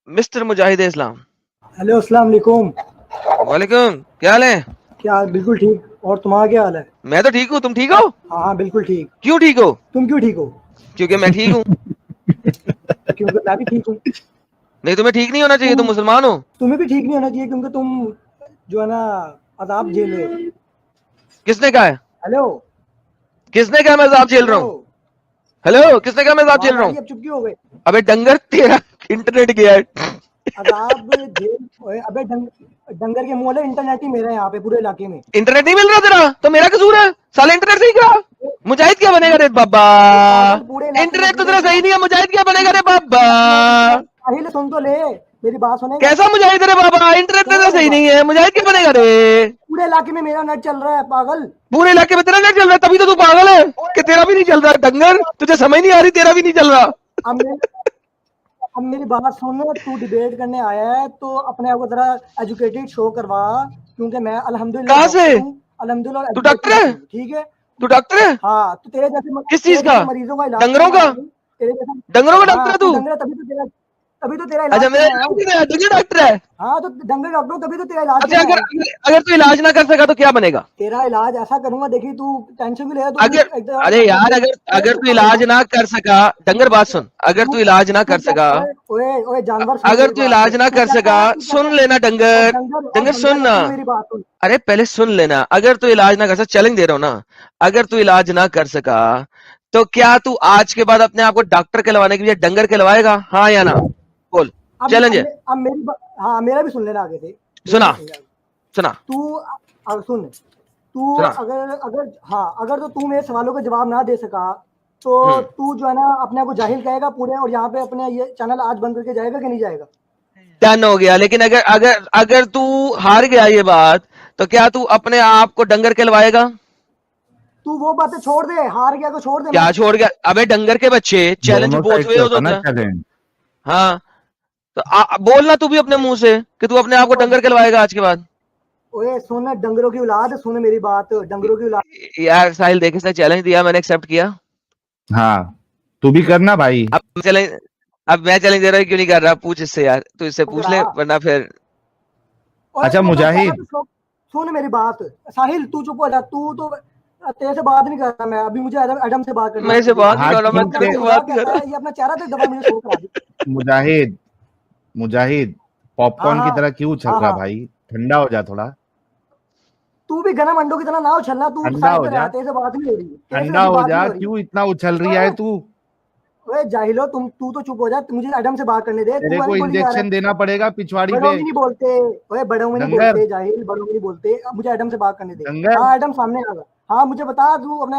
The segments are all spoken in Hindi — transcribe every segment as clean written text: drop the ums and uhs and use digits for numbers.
मिस्टर मुजाहिद इस्लाम। हेलो, अस्सलाम वालेकुम। वालेकुम, क्या हाल है? क्या हाल? बिल्कुल ठीक। और तुम्हारा क्या हाल है? मैं तो ठीक हूँ, तुम ठीक हो? हाँ हाँ, बिल्कुल ठीक। क्यों ठीक हो? तुम क्यों ठीक हो? क्योंकि मैं ठीक हूँ। क्योंकि मैं भी ठीक हूँ। नहीं, तुम्हें ठीक नहीं होना चाहिए, तुम तुम मुसलमान हो। तुम्हें भी ठीक नहीं होना चाहिए क्योंकि तुम जो है ना अजाब झेल रहे हो। किसने कहा है? हेलो। किसने कहा मैं अजाब झेल रहा हेलो। हूँ? हेलो, किसने कहा मैं अजाब झेल आवाज रहा आ हूँ? रही है? अब चुप क्यों हो गए? अबे डंगर, तेरा इंटरनेट गया है। अजाब झेल। ओए, अबे डंगर के मुंह वाले, इंटरनेट ही मेरा है यहाँ पे पूरे इलाके में। इंटरनेट नहीं मिल रहा तेरा तो मेरा कसूर है, साले इंटरनेट सही करा। मुजाहिद क्या बनेगा रे बाबा? ये पागल, पूरे इलाके में इंटरनेट तो पूरे तेरा सही नहीं है, मुजाहिद क्या बनेगा रे बाबा? साहिल, सुन तो ले। मेरी बात सुनेगा? कैसा मुजाहिद रे बाबा? इंटरनेट सुनेगा तेरा मेरी सही बात? नहीं है, मुजाहिद क्या बनेगा रे? पूरे इलाके में मेरा नेट चल रहा है, पागल। पूरे इलाके में तेरा नेट चल रहा है, तभी तो तू पागल है कि तेरा भी नहीं चल रहा। डंगर, तुझे समझ नहीं आ रही, तेरा भी नहीं चल रहा। अब मेरी अब मेरी बात सुन। तू डिबेट करने आया है तो अपने आप को जरा एजुकेटेड शो करवा। क्योंकि मैं अल्हम्दुलिल्लाह कहाँ से? डॉक्टर हूँ। अल्हम्दुलिल्लाह तू डॉक्टर एजुकेटेड है? हूँ, ठीक है। तू डॉक्टर है? हाँ, तो किस चीज तेरे का? जैसे मरीजों का इलाज डंगरों करने का? आया हूँ। तेरे जैसा। डंगरों का डॉक्टर हाँ, है तू तू? डंगर है, तभी तो तेरा इलाज अच्छा, मेरा करने आया हूँ। डॉक्टर है, डंगर डॉक्टर है। हाँ, तो डंगर डॉक्टर हूँ, तभी तो तेरा इलाज अच्छा, करने आया अगर हूँ। अगर, अगर तू इलाज ना कर सका तो क्या बनेगा? तेरा इलाज ऐसा करूंगा, देखी तू। टेंशन भी ले तू अगर, भी अरे एकदम यार, अपने अगर तेरे अगर तू चुका इलाज होगा। ना कर सका, डंगर बात सुन, अगर तू तू इलाज ना तू कर क्या? सका, ओए ओए ओए, जानवर, सुन अगर मेरी तू बात। इलाज ना तू कर कहता सका, है तू कहता सुन है लेना और डंगर। डंगर और डंगर सुन डंगर है, ना। सुन मेरी बात सुन। अरे पहले सुन लेना, अगर तू इलाज ना कर सका, चैलेंज दे रहा हूं ना, अगर तू इलाज ना कर सका तो क्या तू आज के बाद अपने आप को डॉक्टर कहलवाने के लिए डंगर कहलवाएगा, हाँ या ना? बोल। चैलेंज है। अब मेरी हाँ, मेरा भी सुन लेना आगे से। मेरा सुना? भी सुन लेना। सुना? तू सुन। तू सुना? अगर अगर हाँ, अगर तो तू मेरे सवालों का जवाब ना दे सका तो हम्म। तू जो है ना अपने आप को जाहिल कहेगा पूरे, और यहाँ पे अपने ये चैनल आज बंद करके जाएगा कि नहीं जाएगा? डन हो गया, लेकिन अगर अगर अगर तू हार गया ये बात, तो क्या तू अपने आप को डंगर कहलवाएगा? तू वो बातें छोड़ दे, हार गया तो छोड़ दे क्या मत। छोड़ गया? अबे डंगर के बच्चे, चैलेंज दोनों बोथ साइड से वेज होता ना होता है। चैलेंज। हाँ, तो बोलना तू भी अपने मुंह से कि तू अपने आप को और डंगर कहलवाएगा आज के बाद। ओए सुन, डंगरों की औलाद, सुन मेरी बात, डंगरों की औलाद। यार साहिल देख, इसने चैलेंज दिया, मैंने एक्सेप्ट किया। हाँ, तू भी करना भाई। अब चैलेंज, अब मैं चैलेंज दे रहा हूँ, क्यों नहीं कर रहा? पूछ इससे यार, तू इससे पूछ करा। ले, वरना फिर। ओए अच्छा तो मैं कह रहा मुजाहिद, था, सुन मेरी बात। साहिल, तू चुप हो जा। तू तो तेरे से बात नहीं कर रहा मैं अभी, मुझे एडम एडम से बात करनी मैं है इसे सीधी। बात नहीं हाँ कर रहा, मैं वो ठीक तेरे कहता है। से है खुदा बात नहीं कर कहता रहा। है, ये अपना चेहरा तो दबा, मुझे शो करा दी। मुजाहिद, मुजाहिद, हाँ पॉपकॉर्न हाँ की तरह क्यों उछल हाँ रहा हाँ। भाई? ठंडा हो जा थोड़ा। तू भी गरम अंडों की तरह ना उछलना। तू ठंडा साइड हो पे जा। रह, तेरे से बात नहीं हो रही, तेरे से ठंडा अभी हो बात नहीं जा, हो रही। क्यों इतना उछल रही है ओए तू? ओए जाहिलो, तू तो चुप हो जा, मुझे एडम से बात करने दे। तेरे तू को ऐसे बोली जा रहा इंजेक्शन है। देना पड़ेगा पिछवाड़ी बड़ों पे। में नहीं बोलते। ओए बड़ों में नहीं डंगर, बोलते जाहिल, बड़ों में नहीं बोलते। अब मुझे एडम से बात करने दे। डंगर। हाँ, एडम सामने आ गया। हाँ, मुझे बता, तू अपने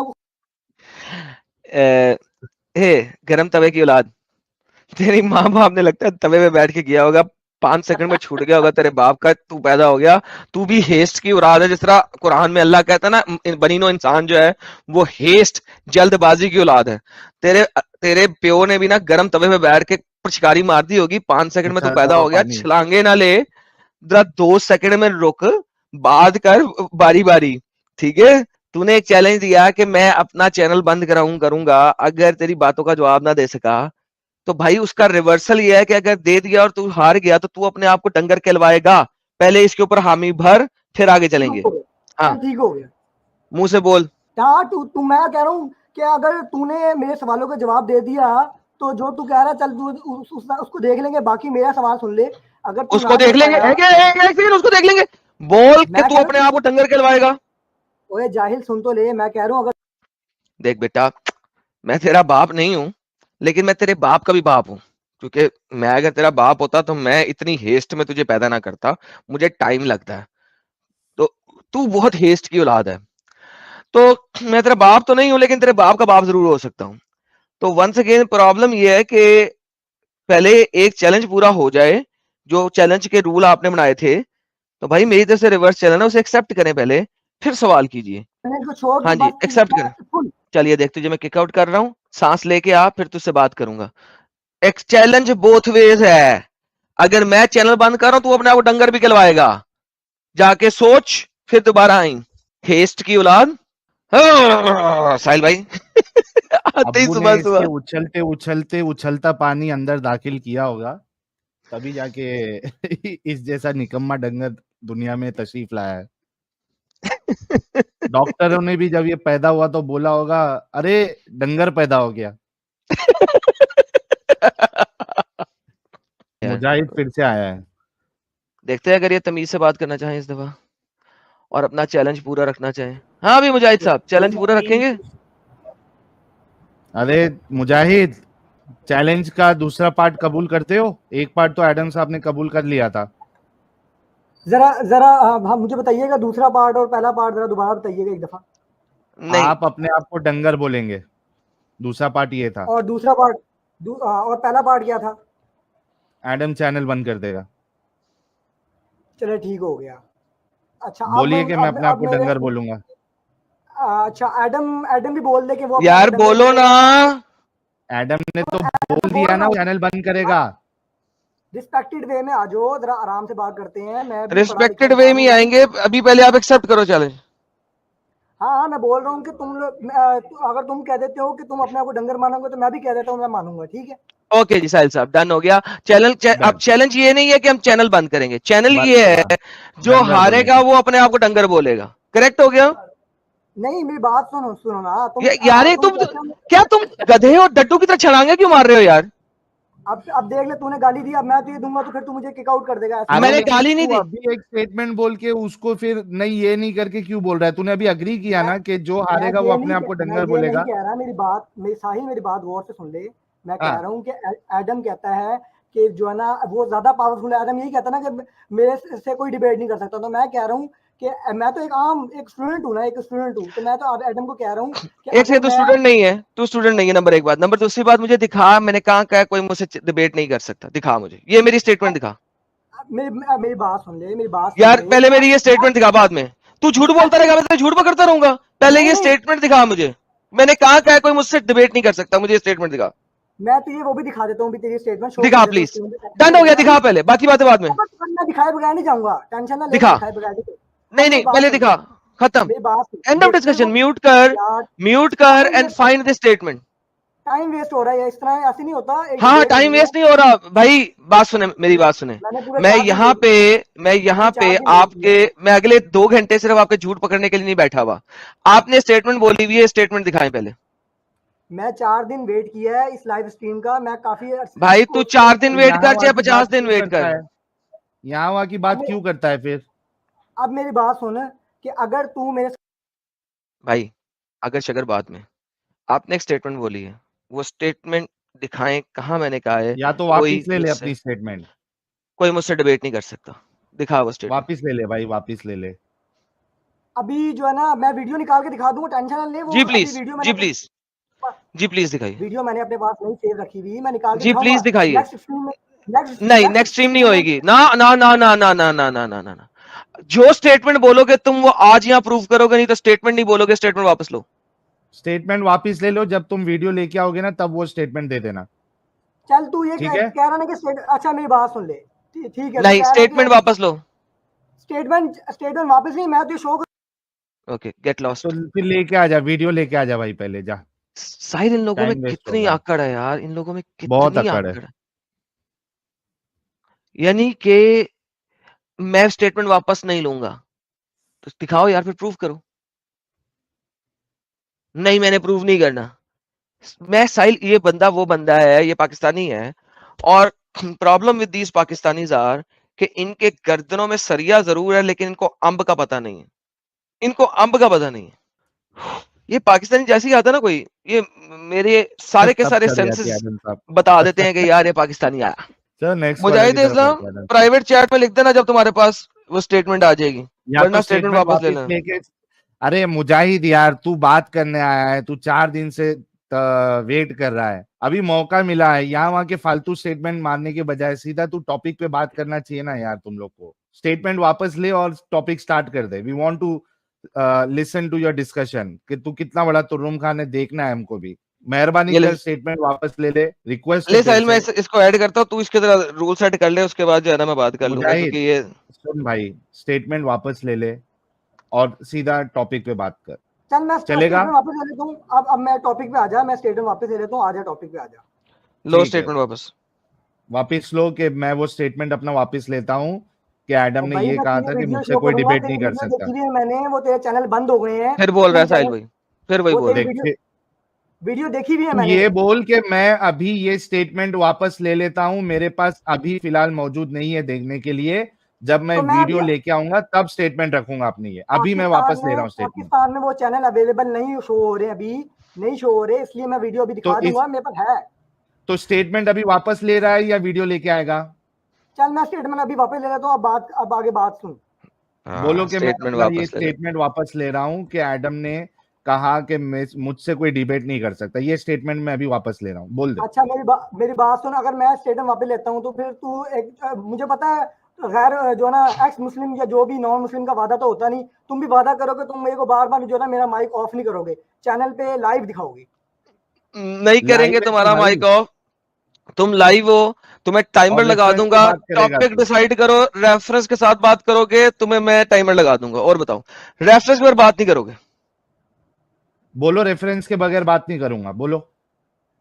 ए, हे गरम तवे की औलाद, तेरी माँ बाप ने लगता है तवे पे बैठ के किया होगा, 5 सेकंड में छूट गया होगा तेरे बाप का, तू पैदा हो गया। तू भी हेस्ट की औलाद है, जिस तरह कुरान में अल्लाह कहता है ना, बनीनो इंसान जो है वो हेस्ट, जल्दबाजी की औलाद है। तेरे तेरे प्यो ने भी ना गरम तवे पे बैठ के पिचकारी मार दी होगी, 5 सेकंड में तू उछलता पैदा हुआ हो गया। पानी। छलांगे ना ले, जरा 2 सेकंड में रुक, बात कर बारी बारी, ठीक है? तूने एक चैलेंज दिया कि मैं अपना चैनल बंद करूंगा अगर तेरी बातों का जवाब ना दे सका, तो भाई उसका रिवर्सल ये है कि अगर दे दिया और तू हार गया तो तू अपने आप को डंगर कहलवाएगा। पहले इसके ऊपर हामी भर, फिर आगे ठीक चलेंगे। हो गया। हाँ, चल ठीक हो गया। मुंह से बोल। हाँ, तू तू मैं कह रहा हूँ कि अगर तूने मेरे सवालों का जवाब दे दिया तो जो तू कह रहा है, चल तू उसको देख लेंगे, बाकी मेरा सवाल सुन ले। अगर तू उसको ना दे देख लेंगे, पाया, एक सेकंड, उसको देख लेंगे। बोल कि मैं तू कह रहा अपने आप हूँ। को डंगर कहलवाएगा। ओए जाहिल, सुन तो ले, मैं कह रहा हूँ अगर देख बेटा, मैं तेरा बाप नहीं हूं, लेकिन मैं तेरे बाप का भी बाप हूं, क्योंकि मैं अगर तेरा बाप होता तो मैं इतनी हेस्ट में तुझे पैदा ना करता। मुझे टाइम लगता है। तो तू बहुत हेस्ट की औलाद है। तो मैं तेरा बाप तो नहीं हूं, लेकिन तेरे बाप का बाप जरूर हो सकता हूं। तो वंस अगेन प्रॉब्लम ये है कि पहले एक चैलेंज पूरा हो जाए, जो चैलेंज के रूल आपने बनाए थे। तो भाई मेरी तरफ से रिवर्स चैलेंज है, उसे एक्सेप्ट करें पहले, फिर सवाल कीजिए। मैंने इसको छोड़ हाँ तू जी, बस एक्सेप्ट करें। सुन। चलिए देख, तुझे मैं किक आउट कर रहा हूँ, सांस लेके आ, फिर तुझसे बात करूंगा। एक चैलेंज बोथ वेज है। अगर मैं चैनल बंद कर रहा हूं, तू अपने आप को डंगर भी कहलवाएगा। जाके सोच, फिर दोबारा आई। हेस्ट की औलाद। साहिल भाई। आते ही अब्बू ने सुबह इसके सुबह। उछलते उछलते उछलता पानी अंदर दाखिल किया होगा। तभी जाके इस जैसा निकम्मा डंगर दुनिया में तशरीफ लाया है। डॉक्टरों ने भी जब ये पैदा हुआ तो बोला होगा, अरे डंगर पैदा हो गया। मुजाहिद फिर से आया है। देखते हैं अगर ये तमीज से बात करना चाहें इस दफा और अपना चैलेंज पूरा रखना चाहें। हाँ भी मुजाहिद साहब, चैलेंज पूरा रखेंगे? अरे मुजाहिद, चैलेंज का दूसरा पार्ट कबूल करते हो? एक पार्ट तो एडम साहब ने कबूल कर लिया था। जरा जरा हाँ, मुझे बताइएगा दूसरा पार्ट और पहला पार्ट जरा दोबारा बताइएगा एक दफा। नहीं, आप अपने आप को डंगर बोलेंगे। दूसरा पार्ट ये था। और दूसरा पार्ट और पहला पार्ट क्या था? एडम चैनल बंद कर देगा। चलो ठीक हो गया। अच्छा बोलिए कि मैं अपने आप को मेरे- डंगर बोलूंगा। अच्छा एडम भी बोल दे कि वो यार अपने बोलो ना। एडम ने तो बोल दिया ना, चैनल बंद करेगा। रिस्पेक्टेड वे में आ जाओ, जरा आराम से बात करते हैं। मैं भी रिस्पेक्टेड वे में आएंगे, अभी पहले आप एक्सेप्ट करो चैलेंज। हाँ मैं बोल रहा हूँ कि तुम लोग अगर तुम कह देते हो कि तुम अपने आप को डंगर मानोगे तो मैं भी कह देता हूँ मैं मानूंगा, ठीक है? ओके जी साहिल साहब, डन हो गया। अब चैलेंज ये नहीं है कि हम चैनल बंद करेंगे, चैनल ये है जो हारेगा वो अपने आप को डंगर बोलेगा। करेक्ट हो गया? नहीं मेरी बात सुनो ना तुम। यार तुम गधे और डड्डू की तरह छलांगे क्यों मार रहे हो यार? अब देख ले, तूने गाली दी, अब मैं तुझे दूंगा तो फिर तू मुझे किक आउट कर देगा। मैंने गाली नहीं दी। अभी एक स्टेटमेंट बोल के उसको फिर नहीं ये नहीं करके क्यों बोल रहा है? तूने अभी अग्री किया ना कि जो हारेगा वो अपने आप को डंगर बोलेगा। कह रहा मेरी बात, मेरी बात गौर से सुन ले। मैं कह रहा हूँ कि एडम कहता है कि जो है ना वो ज्यादा पावरफुल है। एडम यही कहता है ना कि मेरे से कोई डिबेट नहीं कर सकता। तो मैं कह रहा हूँ कि मैं तो एक स्टूडेंट हूँ ना, तो मैं तो एडम को कह रहा हूँ कि एक से तू स्टूडेंट नहीं है, तू स्टूडेंट नहीं है, नंबर एक बात। नंबर दूसरी बात, मुझे दिखा, मैंने कहा कोई मुझसे डिबेट नहीं कर सकता, दिखा मुझे ये मेरी स्टेटमेंट दिखा। मेरी बात सुन ले, यार पहले मेरी ये स्टेटमेंट दिखा, बाद में तू झूठ बोलता रहेगा, मैं तेरे झूठ पकड़ता रहूंगा। पहले ये स्टेटमेंट दिखा मुझे। मैंने कहा कोई मुझसे डिबेट नहीं कर सकता, मुझे स्टेटमेंट दिखा। मैं तुझे वो भी दिखा देता हूँ, भी तेरी स्टेटमेंट दिखा प्लीज। डन हो गया, दिखा पहले, बाकी बातें बाद में। मैं दिखाए बगैर नहीं जाऊंगा, टेंशन ना ले। दिखा। दिखाए बगैर नहीं पहले दिखा, खत्म, मेरी बात एंड ऑफ डिस्कशन। म्यूट कर and find the statement. Time waste हो रहा है, इस तरह ऐसे नहीं होता। हाँ टाइम वेस्ट नहीं हो रहा भाई, बात सुने, मेरी बात सुने। मैं यहाँ पे आपके, मैं अगले 2 घंटे सिर्फ आपके झूठ पकड़ने के लिए नहीं बैठा हुआ। आपने स्टेटमेंट बोली हुई है, स्टेटमेंट दिखाएं पहले। मैं 4 दिन वेट किया है इस लाइव स्ट्रीम का। मैं काफी भाई तू 4 दिन वेट कर चाहे 50 दिन वेट कर, यहाँ वहां की बात क्यों करता है फिर? अब मेरी बात सुन कि अगर तू मेरे भाई अगर शगर बात में आपने एक स्टेटमेंट बोली है, वो स्टेटमेंट दिखाएं, कहां मैंने कहा है। या तो वापस ले ले अपनी स्टेटमेंट। कोई मुझसे डिबेट नहीं कर सकता, दिखा वो स्टेटमेंट। वापस ले ले भाई, वापस ले ले। अभी जो है ना मैं वीडियो निकाल के दिखा दूंगा, टेंशन ना ले। वो जी प्लीज, वीडियो जी प्लीज, जी प्लीज दिखाइए। वीडियो मैंने अपने पास नहीं सेव रखी हुई, मैं निकाल के जी प्लीज दिखाइए। नहीं नेक्स्ट स्ट्रीम नहीं होएगी ना ना ना ना ना ना ना ना ना ना। जो स्टेटमेंट बोलोगे तुम वो आज यहाँ प्रूव करोगे, नहीं तो स्टेटमेंट नहीं बोलोगे, स्टेटमेंट वापस लो। स्टेटमेंट वापस ले लो, जब तुम वीडियो लेके आओगे ना तब वो स्टेटमेंट दे देना। चल तू ये कह रहा ना कि अच्छा मेरी बात सुन ले, ठीक है? नहीं स्टेटमेंट वापस लो। स्टेटमेंट वापस नहीं, मैं तो शो। Okay get lost. तो फिर लेके आ जा, वीडियो लेके आ जा भाई, पहले जा। साहिल इन लोगों में कितनी आकड़ है यार, इन लोगों में बहुत कितनी आकड़ आकड़ है। यानी कि मैं स्टेटमेंट वापस नहीं लूंगा, तो दिखाओ यार, फिर प्रूव करो। नहीं मैंने प्रूव नहीं करना। मैं साहिल, ये बंदा वो बंदा है, ये पाकिस्तानी है, और problem with these Pakistanis are कि इनके गर्दनों में सरिया जरूर है लेकिन इनको अंब का पता नहीं है, इनको अंब का पता नहीं है। ये पाकिस्तानी जैसे ही आता ना कोई, ये मेरे सारे के सारे सेंसेस बता देते हैं कि यार ये पाकिस्तानी आया। मुजाहिद इस्लाम प्राइवेट चैट में लिख देना जब तुम्हारे पास वो स्टेटमेंट आ जाएगी, वरना स्टेटमेंट वापस ले लेना। अरे मुजाहिद यार, तू बात करने आया है, तू 4 दिन से वेट कर रहा है, अभी मौका मिला है। यहाँ वहां के फालतू स्टेटमेंट मारने के बजाय सीधा तू टॉपिक पे बात करना चाहिए ना यार। तुम लोग को स्टेटमेंट वापस ले और टॉपिक स्टार्ट कर दे। We want to listen to your discussion कि तू कितना बड़ा तुर्रुम खान है, देखना है हमको भी। मेहरबानी कर स्टेटमेंट वापस ले ले, रिक्वेस्ट ले साहिल, मैं इसको ऐड करता हूँ, तू इसके तरह रूल सेट कर ले, उसके बाद जो है ना मैं बात कर लूंगा, क्योंकि ये सुन भाई, स्टेटमेंट वापस ले ले और सीधा टॉपिक पे बात कर। चल मैं चलेगा? वापस ले लेता हूँ। अब मैं टॉपिक पे आ जा, मैं स्टेटमेंट वापस ले लेता हूँ, आ जा टॉपिक पे आ जा। लो स्टेटमेंट वापस। वापस लो कि मैं वो स्टेटमेंट अपना वापस लेता हूँ कि एडम और ने भाई ये मैं कहा तेरी था कि वीडियो मुझसे शो कोई करूंगा, डिबेट तेरी नहीं कर वीडियो सकता। देखी भी है मैंने, वो तेरे चैनल बंद हो गए हैं। फिर बोल रहा है तूने साहिल चैनल, भाई, फिर वही वो बोल तेरी रहा है। देख वीडियो देखी भी है तू मैंने ये तेरी। बोल के मैं अभी ये स्टेटमेंट वापस ले लेता हूं, मेरे पास अभी फिलहाल मौजूद नहीं है देखने के लिए, जब मैं तो मैं वीडियो अभी लेके आऊंगा तब स्टेटमेंट रखूंगा अपनी, ये अभी मैं वापस ले रहा हूँ स्टेटमेंट। पाकिस्तान में वो चैनल अवेलेबल नहीं शो हो रहे, अभी नहीं शो हो रहे, इसलिए मैं वीडियो अभी तो दिखा दूंगा, मेरे पास है। तो स्टेटमेंट अभी वापस ले रहा है या वीडियो लेके आएगा? चल मैं स्टेटमेंट अभी वापस ले लेता हूँ, अब आगे बात सुन। बोलो कि मैं स्टेटमेंट अपना ये वापस ले ले। स्टेटमेंट वापस ले रहा हूँ कि एडम ने कहा कि मुझसे कोई डिबेट नहीं कर सकता, ये स्टेटमेंट मैं अभी वापस ले रहा हूँ, बोल दे। अच्छा मेरी बात सुन, अगर मैं स्टेटमेंट वापस लेता हूँ तो फिर तू मुझे पता है, गैर जो है ना एक्स मुस्लिम या जो भी नॉन मुस्लिम का वादा तो होता नहीं, तुम भी वादा करोगे, तुम मेरे को बार बार जो है ना मेरा माइक ऑफ नहीं करोगे, चैनल पे लाइव दिखाओगे। नहीं लाइव करेंगे है तो तुम्हारा भाई, माइक ऑफ, तुम लाइव हो, तुम्हें टाइमर और लगा रेफरेंस पे दूंगा, बात करेगा टॉपिक तू। डिसाइड करो, रेफरेंस के साथ बात करोगे, तुम्हें मैं टाइमर लगा दूंगा। और बताओ, रेफरेंस पर बात नहीं करोगे? बोलो रेफरेंस के बगैर बात नहीं करूंगा, बोलो।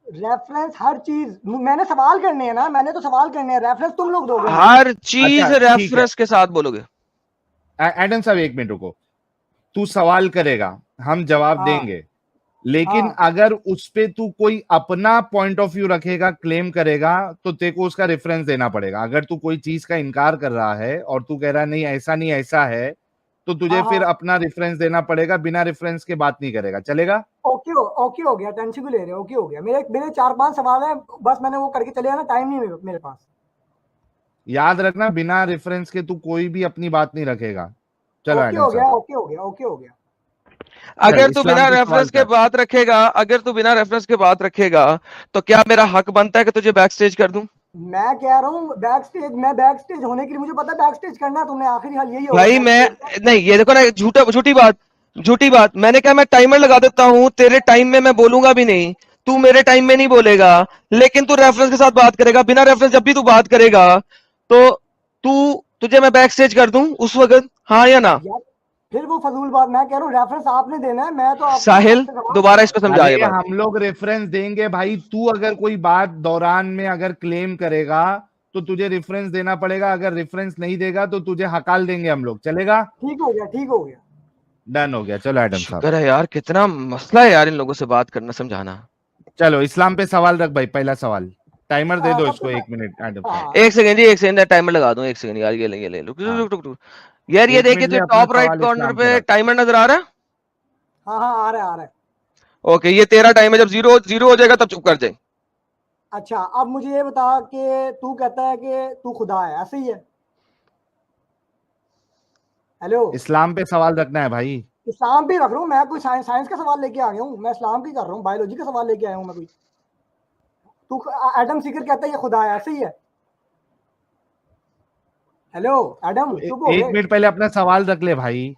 रेफरेंस हर चीज मैंने सवाल करने हैं ना, मैंने तो सवाल करने हैं, रेफरेंस तुम लोग दोगे मुझे। हर चीज अच्छा ठीक है, रेफरेंस के साथ बोलोगे? एडम साहब एक मिनट रुको। तू सवाल करेगा, हम जवाब हाँ देंगे, लेकिन हाँ अगर उस पे तू कोई अपना पॉइंट ऑफ व्यू रखेगा, क्लेम करेगा, तो तेरे को उसका रेफरेंस देना पड़ेगा। अगर तू कोई चीज का इनकार कर रहा है और तू कह रहा है नहीं ऐसा है, तो तुझे हाँ फिर हाँ। अपना रेफरेंस देना पड़ेगा, बिना रेफरेंस के बात नहीं करेगा, चलेगा? ओके हो गया, टेंशन क्यों ले रहे हो, ओके हो गया, मेरे मेरे 4-5 सवाल है, बस मैंने वो करके चले जाना, टाइम नहीं मेरे पास। याद रखना, बिना रेफरेंस के तू कोई भी अपनी बात नहीं रखेगा। चलो ओके एडम हो साहब, गया, ओके हो गया, ओके हो गया। चल अगर तू इस्लाम बिना पे सवाल रेफरेंस के कर। बात रखेगा, अगर तू बिना रेफरेंस के बात रखेगा, तो क्या मेरा हक बनता है कि तुझे बैक स्टेज कर दूं? मैं कह रहा हूँ बैक स्टेज होने के लिए मुझे पता है बैक स्टेज करना है, तुमने आखिरी हाल यही होगा भाई बैक मैं, स्टेज का। नहीं ये देखो ना, झूठी बात। मैंने कहा मैं टाइमर लगा देता हूं, तेरे टाइम में मैं बोलूंगा भी नहीं, तू मेरे टाइम में नहीं बोलेगा, लेकिन तू रेफरेंस के साथ बात करेगा। बिना रेफरेंस जब भी तू बात करेगा, तो तुझे मैं बैक स्टेज कर दूं उस वक्त, हाँ या ना? यार फिर वो फजूल बात, मैं कह रहा हूँ रेफरेंस आपने देना है, मैं तो आपको साहिल, आपसे सवाल दोबारा करूंगा। इसको समझा अरे ये बात। हम लोग रेफरेंस देंगे भाई, तू अगर कोई बात दौरान में अगर क्लेम करेगा तो तुझे रेफरेंस देना पड़ेगा, अगर रेफरेंस नहीं देगा तो तुझे हकाल देंगे हम लोग, चलेगा? ठीक हो गया, ठीक हो गया। डन हो गया, चलो एडम साहब। शुक्र है यार, कितना मसला है यार इन लोगों से बात करना, समझाना। चलो इस्लाम पे सवाल रख भाई, पहला सवाल। टाइमर दे दो सबसे इसको 1 मिनट एडम साहब। हाँ एक सेकंड जी, एक सेकंड, टाइमर लगा दूं, एक सेकंड यार, ये ले हाँ, रुक। यार ये 1 मिनट देखिए, ले तो अपना टॉप राइट सवाल कॉर्नर इस्लाम पे पे रख। टाइमर नजर आ रहा है? हाँ हाँ, आ रहा है, आ रहा है। ओके, ये तेरा टाइम है, जब जीरो जीरो हो जाएगा तब चुप कर जाए। अच्छा अब मुझे ये बता कि तू कहता है कि तू खुदा है, ऐसे ही है? हेलो। इस्लाम पे सवाल रखना है भाई। इस्लाम भी रख रहा हूँ मैं, कोई साइंस का सवाल लेके आ गया हूँ मैं, इस्लाम की कर रहा हूँ, बायोलॉजी का सवाल लेके आया हूँ मैं कोई। तू एडम सीकर कहता है ये खुदा है, ऐसे ही है? हेलो एडम, चुप हो एक गए? मिनट पहले अपना सवाल रख ले भाई।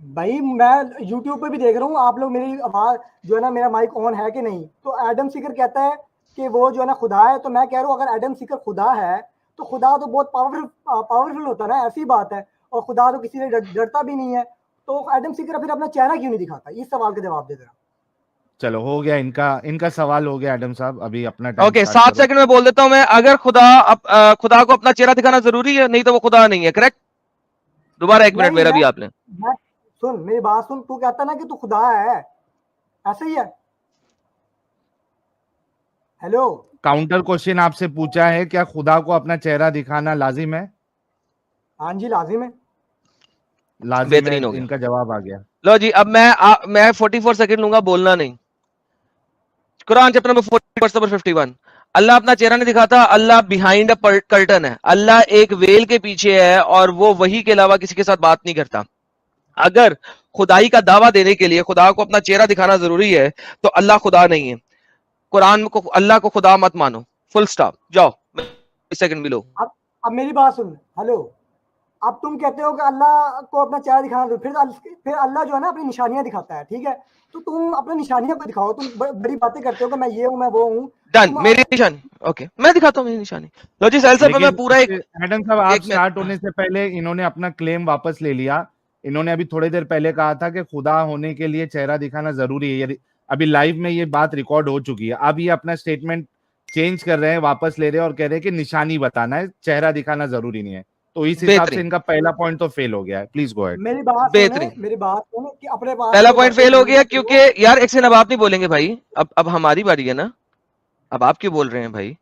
भाई मैं यूट्यूब पे भी देख रहा हूँ, आप लोग मेरी आवाज जो है ना, मेरा माइक ऑन है कि नहीं, तो एडम सीकर कहता है कि वो जो है ना खुदा है, तो मैं कह रहा हूँ अगर एडम सीकर खुदा है तो खुदा तो बहुत पावरफुल होता है ना, ऐसी बात है, और खुदा तो किसी से डरता भी नहीं है, तो एडम सीकर फिर अपना चेहरा क्यों नहीं दिखाता? इस सवाल का जवाब दे दे। चलो हो गया, इनका सवाल हो गया एडम साहब, अभी अपना टाइम ओके, स्टार्ट 7 करो। सेकंड में बोल देता हूं मैं। अगर खुदा को अपना चेहरा दिखाना जरूरी है, नहीं तो वो खुदा नहीं है, करेक्ट? दोबारा 1 मिनट नहीं मेरा भी आपने। मैं सुन मेरी बात सुन, तू कहता ना कि तू खुदा है, ऐसे ही है? हेलो। काउंटर क्वेश्चन आपसे पूछा है, क्या खुदा को अपना चेहरा दिखाना लाजिम है? हाँ जी लाजिम है। लाजिम है, बेहतरीन हो गया। इनका जवाब आ गया। लो जी, अब मैं 44 सेकंड लूंगा, बोलना नहीं। Quran chapter number 40 verse number 51, Allah अपना चेहरा नहीं दिखाता, अल्लाह बिहाइंड अ कर्टन है, अल्लाह एक वेल के पीछे है, और वो वही के अलावा किसी के साथ बात नहीं करता। अगर खुदाई का दावा देने के लिए खुदा को अपना चेहरा दिखाना जरूरी है, तो अल्लाह खुदा नहीं है। कुरान को अल्लाह को खुदा मत मानो, फुल स्टॉप। जाओ, सेकंड भी लो। अब मेरी बात सुन। हेलो। अब तुम कहते हो कि अल्लाह को अपना चेहरा दिखाना दो, फिर अल्लाह जो है ना अपनी निशानियां दिखाता है, ठीक है? तो तुम अपनी निशानियां को दिखाओ, तुम बड़ी बातें करते हो कि मैं ये हूं, मैं वो हूं। डन, तुम मेरी निशानी। ओके, मैं दिखाता हूँ मेरी निशानी। लो जी, सेल मैं लेकिन पूरा एक एडम साहब, आप एक स्टार्ट मिनट। होने से पहले इन्होंने अपना क्लेम वापस ले लिया। इन्होंने अभी थोड़ी देर पहले कहा था कि खुदा होने के लिए चेहरा दिखाना जरूरी है, अभी लाइव में ये बात रिकॉर्ड हो चुकी है। अब ये अपना स्टेटमेंट चेंज कर रहे हैं, वापस ले रहे हैं और कह रहे हैं कि निशानी बताना है, चेहरा दिखाना जरूरी नहीं है। तो इस हिसाब से इनका पहला पॉइंट तो फेल हो गया है। Please go ahead. मेरी बात सुने कि अपने पास पहला पॉइंट फेल हो गया क्योंकि यार एक सेकंड, अब आप नहीं बोलेंगे भाई, अब हमारी बारी है ना, अब आप क्यों बोल रहे हैं भाई?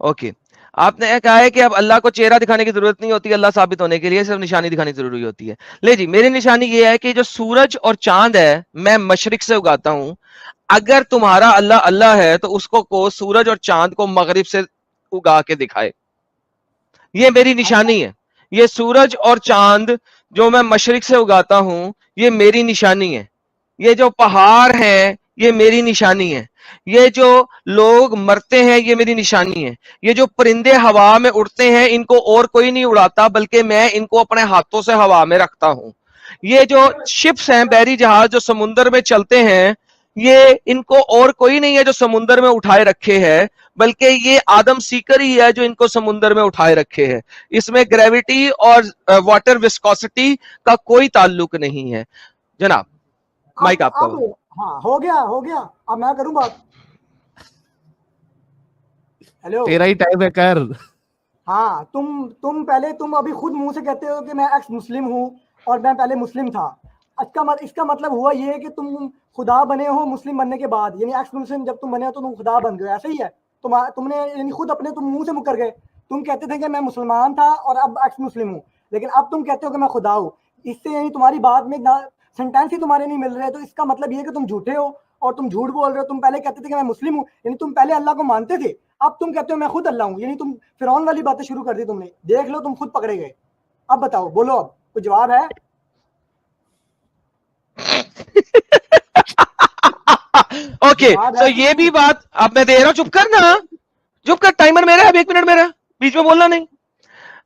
ओके, आपने कहा है कि अब अल्लाह को चेहरा दिखाने की जरूरत नहीं होती अल्लाह साबित होने के लिए, सिर्फ निशानी दिखानी जरूरी होती है। ले जी, मेरी निशानी ये है कि जो सूरज और चांद है मैं मशरिक से उगाता हूं। अगर तुम्हारा अल्लाह अल्लाह है तो उसको को सूरज और चांद को मगरिब से उगा के दिखाए, ये मेरी निशानी है। ये सूरज और चांद जो मैं मशरिक से उगाता हूं ये मेरी निशानी है। ये जो पहाड़ है ये मेरी निशानी है। ये जो लोग मरते हैं ये मेरी निशानी है। ये जो परिंदे हवा में उड़ते हैं इनको और कोई नहीं उड़ाता बल्कि मैं इनको अपने हाथों से हवा में रखता हूं। ये जो शिप्स हैं, बहरी जहाज जो समुद्र में चलते हैं, ये इनको और कोई नहीं है जो समुद्र में उठाए रखे है, बल्कि ये आदम सीकर ही है जो इनको समुद्र में उठाए रखे है। इसमें ग्रेविटी और वाटर विस्कोसिटी का कोई ताल्लुक नहीं है। जनाब माइक आपका। हाँ हो गया, अब मैं करूं बात। हेलो, तेरा ही टाइम है, कर। हाँ, तुम पहले, तुम अभी खुद मुंह से कहते हो कि मैं एक्स मुस्लिम हूँ और मैं पहले मुस्लिम था। इसका मतलब हुआ ये है कि तुम खुदा बने हो मुस्लिम बनने के बाद, यानी एक्स मुस्लिम जब तुम बने हो तो तुम खुदा बन गए, ऐसा ही है। तुमने यानी खुद अपने तुम मुंह से मुकर गए। तुम कहते थे कि मैं मुसलमान था और अब एक्स मुस्लिम हूँ, लेकिन अब तुम कहते हो कि मैं खुदा हूँ। इससे यानी तुम्हारी बात में सेंटेंस ही तुम्हारे नहीं मिल रहे, तो इसका मतलब ये है कि तुम झूठे हो और तुम झूठ बोल रहे हो। तुम पहले कहते थे कि मैं मुस्लिम हूँ, यानी तुम पहले अल्लाह को मानते थे, अब तुम कहते हो मैं खुद अल्लाह हूँ, यानी तुम फिरौन वाली बातें शुरू कर दी तुमने। देख लो, तुम खुद पकड़े गए। अब बताओ, बोलो, अब कोई जवाब है? ओके, तो ये भी बात अब मैं दे रहा हूं। चुप कर ना, चुप कर, टाइमर मेरा है, अब 1 मिनट मेरा, बीच में बोलना नहीं।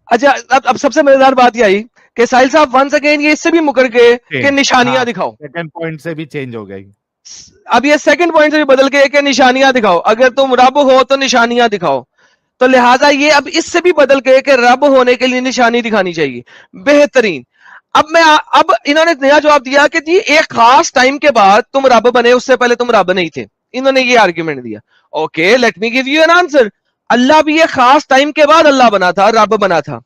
अच्छा, अब सबसे मजेदार बात ये आई कि साहिल साहब वंस अगेन ये इससे भी मुकर गए कि निशानियां दिखाओ। सेकंड पॉइंट से भी चेंज हो गई। अब ये सेकंड पॉइंट से भी बदल गए कि निशानियां दिखाओ, अगर तुम रब हो तो निशानियां दिखाओ। तो लिहाजा ये अब इससे भी बदल गए कि रब होने के लिए निशानी दिखानी चाहिए। बेहतरीन। अब इन्होंने नया जवाब दिया कि जी एक खास टाइम के बाद तुम रब बने, उससे पहले तुम रब नहीं थे। इन्होंने ये आर्ग्यूमेंट दिया। Okay, let me give you an answer. अल्लाह भी एक खास टाइम के बाद अल्लाह बना था, रब बना था।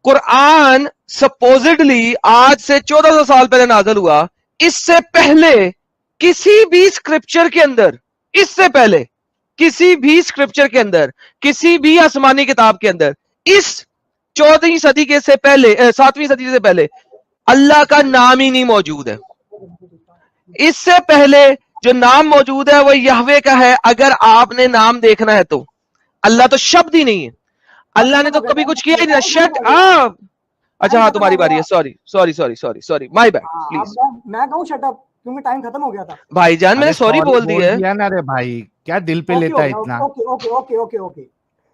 कुरान सपोजिडली आज से 1400 साल पहले नाज़िल हुआ। इससे पहले किसी भी स्क्रिप्चर के अंदर, इससे पहले किसी भी स्क्रिप्चर के अंदर, किसी भी आसमानी किताब के अंदर, इस 14वीं सदी के से पहले 7वीं सदी से पहले अल्लाह का नाम ही नहीं मौजूद है। इससे पहले जो नाम मौजूद है वो यहवे का है। अगर आपने नाम देखना है तो अल्लाह तो शब्द ही नहीं है। अल्लाह ने तो कभी कुछ किया ही नहीं। Shut up. अच्छा हाँ, तुम्हारी बारी है। Sorry my bad, please. मैं कहूं शट अप क्योंकि टाइम खत्म हो गया था। भाईजान मैंने सॉरी बोल दिया ना रे भाई, क्या दिल पे लेता है इतना। ओके।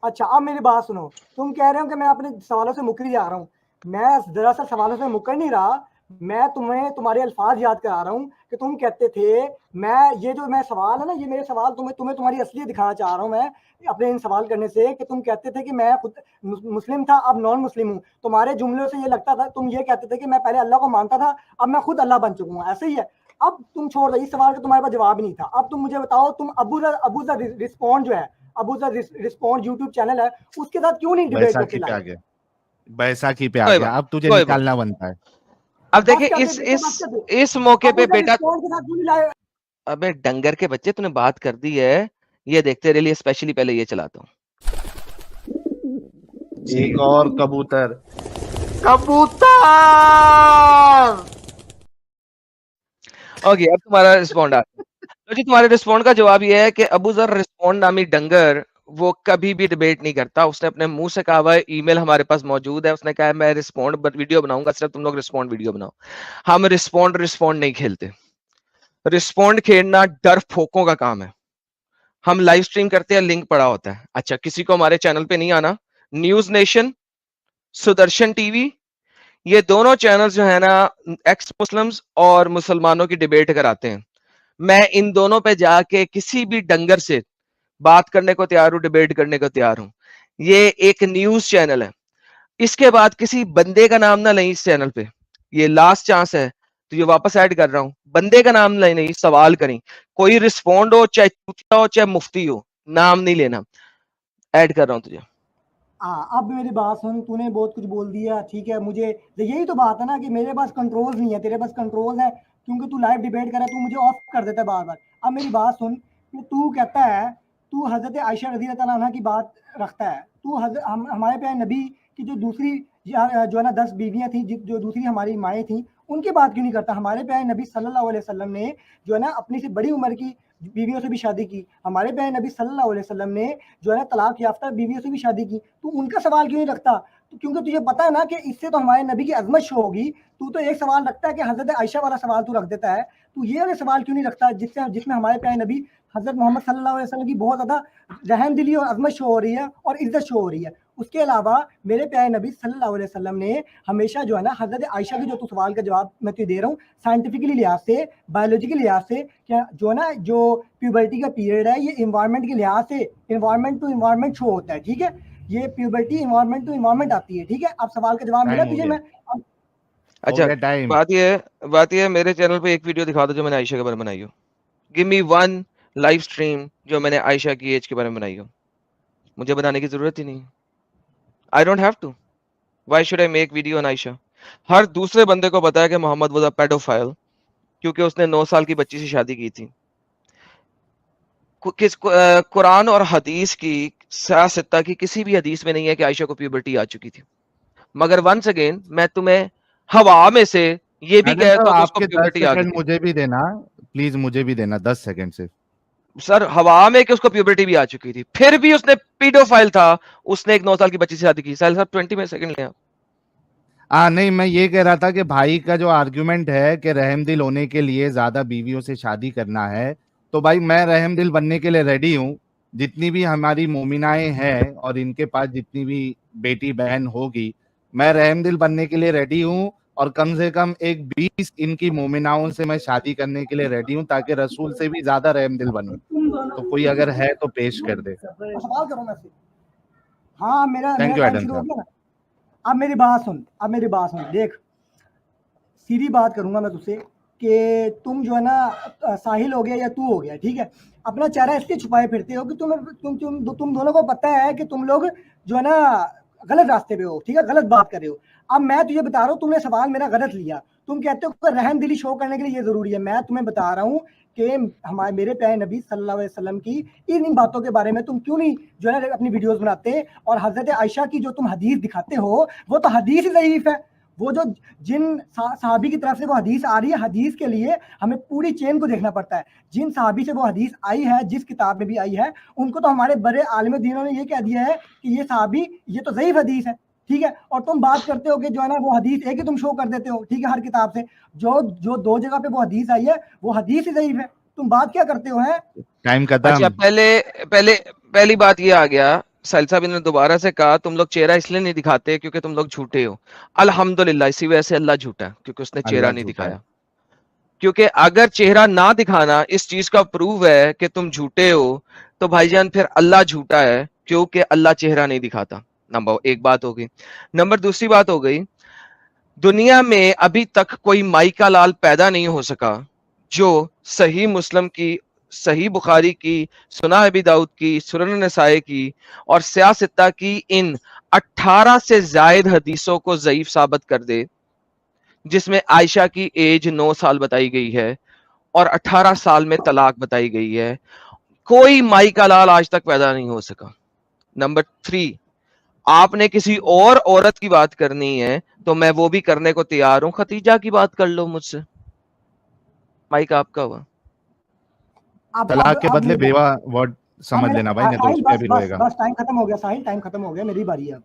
अच्छा, अब मेरी बात सुनो। तुम कह रहे हो कि मैं अपने सवालों से मुकर जा रहा हूँ। मैं दरअसल सवालों से मुकर नहीं रहा, मैं तुम्हें तुम्हारे अल्फाज याद करा रहा हूँ कि तुम कहते थे, ये जो मैं सवाल है ना, ये मेरे सवाल तुम्हें तुम्हारी असलियत दिखाना चाह रहा हूँ मैं अपने इन सवाल करने से, कि तुम कहते थे कि मैं खुद मुस्लिम था, अब नॉन मुस्लिम हूँ। तुम्हारे जुमलों से ये लगता था, तुम ये कहते थे कि मैं पहले अल्लाह को मानता था, अब मैं खुद अल्लाह बन चुका हूँ, ऐसे ही है। अब तुम छोड़ दो, इस सवाल का तुम्हारे पास जवाब ही नहीं था। अब तुम मुझे बताओ, तुम अबूजा रिस्पॉन्ड जो है, अबूजा रिस्पॉन्ड यूट्यूब चैनल है, उसके साथ क्यों नहीं डिबेट करके लाए? बैसाखी पे आ गया, अब तुझे निकालना बनता है। अब देखिए इस मौके पे बेटा, अबे डंगर के बच्चे, तूने बात कर दी है, ये देख तेरे लिए स्पेशली पहले ये चलाता हूँ। एक और कबूतर। ओके, अब तुम्हारा रिस्पॉन्ड आ तो जी तुम्हारे रिस्पॉन्ड का जवाब ये है कि अबू जर रिस्पॉन्ड नामी डंगर वो कभी भी डिबेट नहीं करता। उसने अपने मुंह से कहा हुआ है, ईमेल हमारे पास मौजूद है, उसने कहा है मैं रिस्पॉन्ड वीडियो बनाऊंगा, सिर्फ तुम लोग रिस्पॉन्ड वीडियो बनाओ। हम रिस्पॉन्ड नहीं खेलते। रिस्पॉन्ड खेलना डर फोकों का काम है। हम लाइव स्ट्रीम करते हैं, लिंक पड़ा होता है। अच्छा, किसी को हमारे चैनल पे नहीं आना, न्यूज नेशन, सुदर्शन टीवी, ये दोनों चैनल जो है ना एक्स मुस्लिम्स और मुसलमानों की डिबेट कराते हैं। मैं इन दोनों पे जाके किसी भी डंगर से बात करने को तैयार हूं, डिबेट करने को तैयार हूं। ये एक न्यूज चैनल है। इसके बाद किसी बंदे का नाम ना लें इस चैनल पे, ये लास्ट चांस है, तो ये वापस ऐड कर रहा हूं। बंदे का नाम नहीं, सवाल करें। कोई रिस्पॉन्ड हो, चाहे चूतिया हो, चाहे मुफ्ती हो, नाम नहीं लेना, ऐड कर रहा हूँ तुझे। हाँ, अब मेरी बात सुन, तूने बहुत कुछ बोल दिया, ठीक है, मुझे यही तो बात है ना कि मेरे पास कंट्रोल नहीं है, तेरे पास कंट्रोल है, क्योंकि तू लाइव डिबेट कर रहा है, तू मुझे ऑफ कर देता है बार बार। अब मेरी बात सुन कि तू कहता है, तू हजरत आयशा रज़ी अल्लाह अन्हा की बात रखता है, तू हमारे प्यारे नबी की जो दूसरी जो है ना 10 बीवियां थी, जो दूसरी हमारी माएँ थी, उनकी बात क्यों नहीं करता? हमारे प्यारे नबी सल्लल्लाहु अलैहि वसल्लम ने जो है ना अपनी से बड़ी उम्र की बीवियों से भी शादी की। हमारे प्यारे नबी सल्लल्लाहु अलैहि वसल्लम ने जो है ना तलाक याफ्ता बीवियों से भी शादी की। तू उनका सवाल क्यों नहीं रखता? तो क्योंकि तुझे पता है ना कि इससे तो हमारे नबी की अजमत शो होगी। तू तो एक सवाल रखता है कि हजरत आयशा वाला सवाल तू रख देता है, तू ये वाले सवाल क्यों नहीं रखता जिसमें हमारे प्यारे नबी हजरत मोहम्मद सल्लल्लाहु अलैहि वसल्लम की बहुत ज्यादा रहमदिली और अजमत शो हो रही है और इज्जत शो हो रही है। उसके अलावा मेरे प्यारे नबी सल्लल्लाहु अलैहि वसल्लम ने हमेशा जो है ना हजरत आयशा की जो तू सवाल का जवाब मैं तुझे दे रहा हूँ, साइंटिफिकली लिहाज से, बायोलॉजिकल लिहाज से, क्या जो ना जो प्यूबर्टी का पीरियड है ये इन्वायरमेंट के लिहाज से इन्वायरमेंट टू इन्वायरमेंट शो होता है, ठीक है? ये प्यूबर्टी इन्वायरमेंट टू इन्वायरमेंट आती है, ठीक है? अब सवाल का जवाब मिला टाइम हो तुझे? गया, मैं अब हो अच्छा, गया टाइम। बात ये है मेरे चैनल पे एक वीडियो दिखा दो जो मैंने आयशा के बारे में बनाई हो। Give me one live stream जो मैंने आयशा की एज के बारे में बनाई हो। मुझे बनाने की जरूरत ही नहीं। I don't have to. Why should I make video on Ayesha? हर दूसरे बंदे को पता है कि मोहम्मद वाज अ पेडोफाइल क्योंकि उसने 9 साल की बच्ची से शादी की थी। कुरान और हदीस की सियासत्ता की किसी भी हदीस में नहीं है कि आयशा को प्यूबर्टी आ चुकी थी। मगर वंस अगेन मैं तुम्हें हवा में से ये भी राजन कहता साहब हूँ कि उसको आपके 10 प्यूबर्टी आ गई सेकंड थी। मुझे भी देना, प्लीज मुझे भी देना 10 सेकंड सिर्फ। सर हवा में कि उसको प्यूबर्टी भी आ चुकी थी, फिर भी उसने पीडोफाइल था, उसने एक 9 साल की बच्ची से शादी की। साहिल साहब 20 में सेकंड ले आप। नहीं, मैं ये कह रहा था कि भाई का जो आर्ग्यूमेंट है कि रहमदिल होने के लिए ज्यादा बीवियों से शादी करना है, तो भाई मैं रहमदिल बनने के लिए रेडी हूँ। जितनी भी हमारी मोमिनाएं हैं और इनके पास जितनी भी बेटी बहन होगी, मैं रहमदिल बनने के लिए रेडी हूँ। और कम से कम एक 20 इनकी मोमिनाओं से मैं शादी करने के लिए रेडी हूँ, ताकि रसूल से भी ज्यादा रहमदिल बनूं। तो कोई अगर है तो पेश कर दे। सवाल करूँ मैं से? हाँ, मेरा थैंक मेरा यू टाइम एडम शुरू हो साहब। गया ना। अब मेरी बात सुन, देख, सीधी बात करूंगा मैं तुझसे कि तुम जो है ना साहिल हो गया या तू हो गया, ठीक है? अपना चेहरा इसलिए छुपाए फिरते हो कि तुम दोनों को पता है कि तुम लोग जो है ना गलत रास्ते पे हो, ठीक है? गलत बात कर रहे हो। अब मैं तुझे बता रहा हूँ, तुमने सवाल मेरा गलत लिया। तुम कहते हो कि रहम दिली शो करने के लिए ये जरूरी है। मैं तुम्हें बता रहा हूँ कि हमारे मेरे प्यारे नबी सल्लल्लाहु अलैहि वसल्लम की इन बातों के बारे में तुम क्यों नहीं जो है ना अपनी वीडियोस बनाते? और हजरत आयशा की जो तुम हदीस दिखाते हो वो तो हदीस ही ज़ईफ है। वो जो जिन साहबी की तरफ से वो हदीस आ रही है, हदीस के लिए हमें पूरी चेन को देखना पड़ता है। जिन साहबी से वो हदीस आई है, जिस किताब में भी आई है, उनको तो हमारे बड़े आलिम दीनों ने ये कह दिया है कि ये साहबी ये तो ज़ईफ हदीस है, ठीक है? और तुम बात करते हो कि जो है ना वो हदीस एक ही तुम शो कर देते हो, ठीक है? हर किताब से जो जो 2 जगह पे वो हदीस आई है वो हदीस ही ज़ईफ है। तुम बात क्या करते हो? हैं टाइम अच्छा, खत्म। पहली बात ये आ गया। साहिल साहब ने दोबारा से कहा तुम लोग चेहरा इसलिए नहीं दिखाते क्योंकि तुम लोग झूठे हो। अल्हम्दुलिल्लाह, इसी वजह से अल्लाह झूठा है क्योंकि उसने चेहरा अल्लाह नहीं झूठा है। दिखाया। क्योंकि अगर चेहरा ना दिखाना इस चीज का प्रूव है कि तुम झूठे हो, तो भाईजान फिर अल्लाह झूठा है क्योंकि अल्लाह चेहरा नहीं दिखाता। नंबर एक बात हो गई। नंबर दूसरी बात हो गई, दुनिया में अभी तक कोई माई का लाल पैदा नहीं हो सका जो सही मुस्लिम की, सही बुखारी की, सुना अबी दाऊद की, सुनन नसाई की और सियासत्ता की इन 18 से जायद हदीसों को ज़ईफ साबित कर दे, जिसमें आयशा की एज 9 साल बताई गई है और 18 साल में तलाक बताई गई है। कोई माई का लाल आज तक पैदा नहीं हो सका। नंबर 3, आपने किसी और औरत की बात करनी है तो मैं वो भी करने को तैयार हूं। खतीजा की बात कर लो मुझसे, माइक आपका हुआ। तलाक के अब बदले मेरी बेवा वर्ड हाँ समझ लेना भाई, नहीं तो साहिल, उस पर बस भी बस रोएगा। बस टाइम खत्म हो गया साहिल, टाइम खत्म हो गया, मेरी बारी है अब।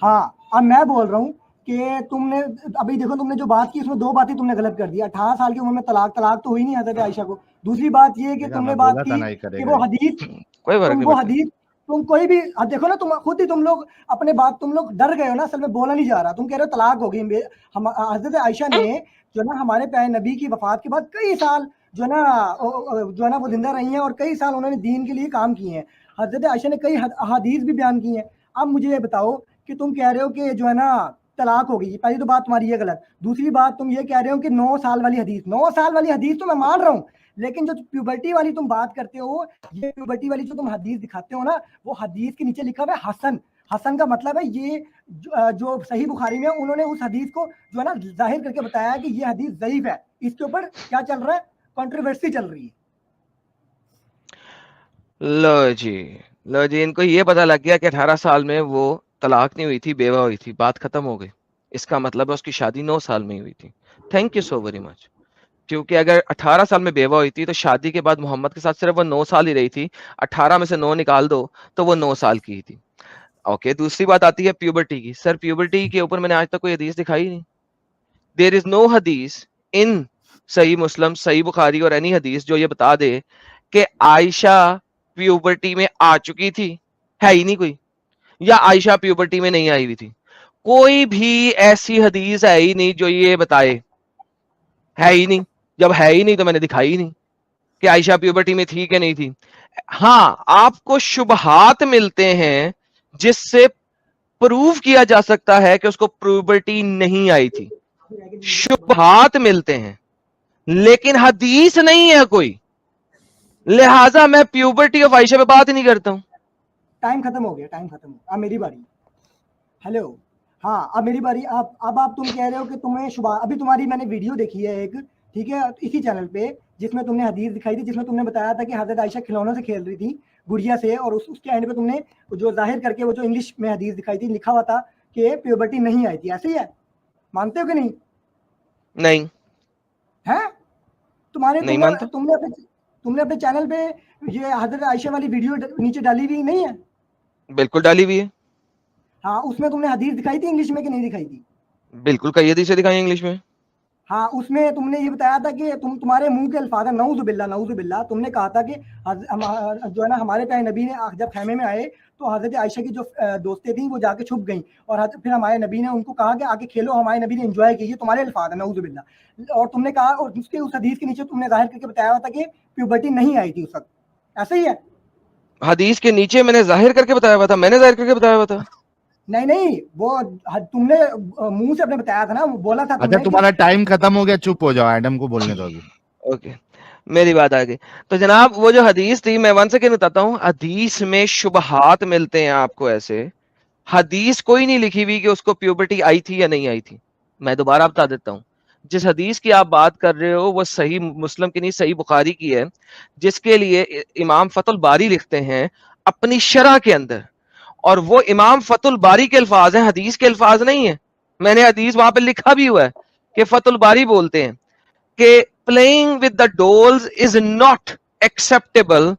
हाँ, अब मैं बोल रहा हूँ कि तुमने अभी देखो तुमने जो बात की उसमें 2 बातें तुमने गलत कर दी। 18 साल की उम्र में तलाक तो हुई नहीं हजरत आयशा को। दूसरी बात ये कि देखा, तुमने मैं बात बोला था की ना ये कि करेगा वो ही। हदीस, कोई फर्क तुम नहीं वो पड़ता। हदीस तुम कोई भी अब देखो ना, तुम खुद ही तुम लोग अपने बात तुम लोग डर गए हो ना, असल में बोला नहीं जा रहा। तुम कह रहे हो तलाक हो गई। हम हजरत आयशा ने जो ना हमारे प्यारे नबी की वफात के बाद कई साल जो ना वो जिंदा रही हैं और कई साल उन्होंने दीन के लिए काम किए हैं। हजरत आयशा ने कई अहादीस भी बयान की हैं। अब मुझे ये बताओ कि तुम कह रहे हो कि जो है ना तलाक हो गई, पहली तो बात तुम्हारी ये गलत। दूसरी बात तुम ये कह रहे हो कि 9 साल वाली हदीस, 9 साल वाली हदीस तो मैं मान रहा हूँ, लेकिन जो प्यूबर्टी वाली तुम बात करते हो, ये प्यूबर्टी वाली जो तुम हदीस दिखाते हो ना, वो हदीस के नीचे लिखा हुआ है हसन। हसन का मतलब है ये जो सही बुखारी में उन्होंने उस हदीस को जो है ना जाहिर करके बताया कि ये हदीस ज़ईफ है। इसके ऊपर क्या चल रहा है, कंट्रोवर्सी चल रही है। लो जी, इनको ये पता लग गया कि 18 साल में वो तलाक नहीं हुई थी, बेवा हुई थी, बात खत्म हो गई। इसका मतलब है उसकी शादी 9 साल में ही हुई थी। Thank you so very much. क्योंकि अगर 18 साल में बेवा हुई थी तो शादी के बाद मोहम्मद के साथ सिर्फ वो 9 साल ही रही थी। 18 में से 9 निकाल दो तो वो 9 साल की ही थी। ओके, दूसरी बात आती है प्यूबर्टी की। सर प्यूबर्टी के ऊपर मैंने आज तक कोई हदीस दिखाई नहीं। देयर इज नो हदीस इन सही मुस्लिम, सही बुखारी और एनी हदीस जो ये बता दे कि आयशा प्यूबर्टी में आ चुकी थी। है ही नहीं कोई। या आयशा प्यूबर्टी में नहीं आई हुई थी। कोई भी ऐसी हदीस है ही नहीं जो ये बताए। है ही नहीं। जब है ही नहीं तो मैंने दिखाई ही नहीं कि आयशा प्यूबर्टी में थी कि नहीं थी। हाँ, आपको शुबहात मिलते हैं जिससे प्रूव किया जा सकता है कि उसको प्यूबर्टी नहीं आई थी। शुबहात मिलते हैं लेकिन हदीस नहीं है कोई। लिहाजा मैं प्यूबर्टी ऑफ आयशा पे बात ही नहीं करता हूं। टाइम खत्म हो गया, टाइम खत्म हो गया। अब मेरी बारी। हेलो, हाँ अब मेरी बारी। अब तुम कह रहे हो कि तुम्हें शुभा, अभी तुम्हारी मैंने वीडियो देखी है एक, ठीक है, इसी चैनल पे, जिसमें तुमने हदीस दिखाई थी, जिसमें तुमने बताया था कि हजरत आयशा खिलौनों से खेल रही थी, गुड़िया से, और उसके एंड पे तुमने जो जाहिर करके वो जो इंग्लिश में हदीस दिखाई थी, लिखा हुआ था कि प्यूबर्टी नहीं आई थी। ऐसे ही है, मानते हो कि नहीं? नहीं, है तुम्हारे नहीं मानता। तुमने अपने चैनल पे ये हजरत आयशा वाली वीडियो नीचे डाली हुई नहीं है? बिल्कुल डाली हुई है। हाँ, उसमें तुमने हदीस दिखाई थी इंग्लिश में कि नहीं दिखाई थी? बिल्कुल कई हदीसें दिखाई इंग्लिश में। हाँ, उसमें तुमने ये बताया था कि तुम्हारे मुंह के अल्फाज है, नऊजुबिल्ला, तुमने कहा था कि जो है ना हमारे प्यारे नबी ने जब खेमे में आए तो हजरत आयशा की जो दोस्तें थी वो जाके छुप गई, और फिर हमारे नबी ने उनको कहा कि आके खेलो, हमारे नबी ने एंजॉय कीजिए। तुम्हारे अल्फाज है नऊजुबिल्ला। और तुमने कहा, और उसके उस हदीस के नीचे तुमने जाहिर करके बताया हुआ था कि प्यूबर्टी नहीं आई थी उस वक्त। ऐसा ही है? हदीस के नीचे मैंने जाहिर करके बताया हुआ था, मैंने जाहिर करके बताया हुआ था। नहीं, वो तुमने मुंह से अपने बताया था ना, बोला था अच्छा, तुमने तुम्हारा टाइम खत्म हो गया, चुप हो जाओ, एडम को बोलने दो अभी। ओके, मेरी बात आ गई। तो जनाब वो जो हदीस थी, मैं वन सेकेंड बताता हूँ। हदीस में शुबहात मिलते हैं आपको ऐसे। हदीस कोई नहीं लिखी हुई कि उसको प्यूबर्टी आई थी या नहीं आई थी। मैं दोबारा बता देता हूँ। जिस हदीस की आप बात कर रहे हो वो सही मुस्लिम की नहीं, सही बुखारी की है, जिसके लिए इमाम फतुल बारी लिखते हैं अपनी शरह के अंदर। और वो इमाम फतुल बारी के अल्फाज हैं, हदीस के अल्फाज नहीं है। मैंने हदीस वहां पे लिखा भी हुआ है कि फतुल बारी बोलते हैं कि playing with the dolls is not acceptable